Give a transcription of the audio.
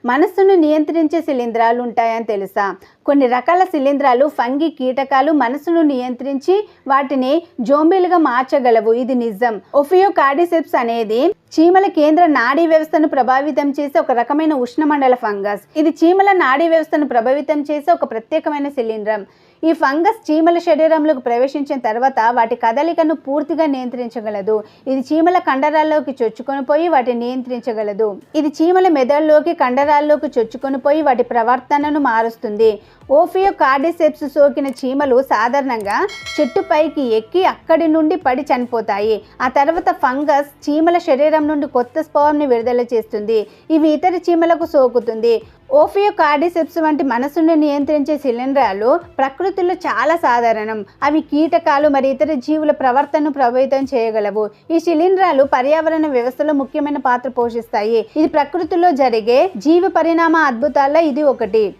మనస్సును నియంత్రించే శిలీంధ్రాలు ఉంటాయని తెలుసా? కొన్ని రకాల శిలీంధ్రాలు ఫంగి కీటకాలు మనస్సును నియంత్రించి వాటిని జోంబీలుగా మార్చగలవు. ఇది నిజం. ఓఫియోకార్డిసెప్స్ అనేది చీమల కేంద్ర నాడీ వ్యవస్థను ప్రభావితం చేసే ఒక రకమైన ఉష్ణమండల ఫంగస్. ఇది చీమల నాడీ వ్యవస్థను ప్రభావితం చేసే ఒక ప్రత్యేకమైన శిలీంధ్రం. ఈ ఫంగస్ చీమల శరీరంలోకి ప్రవేశించిన తర్వాత వాటి కదలికను పూర్తిగా నియంత్రించగలదు. ఇది చీమల కండరాల్లోకి చొచ్చుకొని పోయి వాటిని నియంత్రించగలదు. ఇది చీమల మెదడులోకి కండరాల్లోకి చొచ్చుకొని పోయి వాటి ప్రవర్తనను మారుస్తుంది. ఓఫియోకార్డిసెప్స్ సోకిన చీమలు సాధారణంగా చెట్టు పైకి ఎక్కి అక్కడి నుండి పడి చనిపోతాయి. ఆ తర్వాత ఫంగస్ చీమల శరీరం నుండి కొత్త స్పర్మ్ని విడుదల చేస్తుంది. ఇవి ఇతర చీమలకు సోకుతుంది. ఓఫియోకార్డిసెప్స్ వంటి మనస్సును నియంత్రించే శిలీంధ్రాలు ప్రకృతిలో చాలా సాధారణం. అవి కీటకాలు మరి ఇతర జీవుల ప్రవర్తనను ప్రభావితం చేయగలవు. ఈ శిలీంధ్రాలు పర్యావరణ వ్యవస్థలో ముఖ్యమైన పాత్ర పోషిస్తాయి. ఇది ప్రకృతిలో జరిగే జీవ పరిణామ అద్భుతాల్లో ఇది ఒకటి.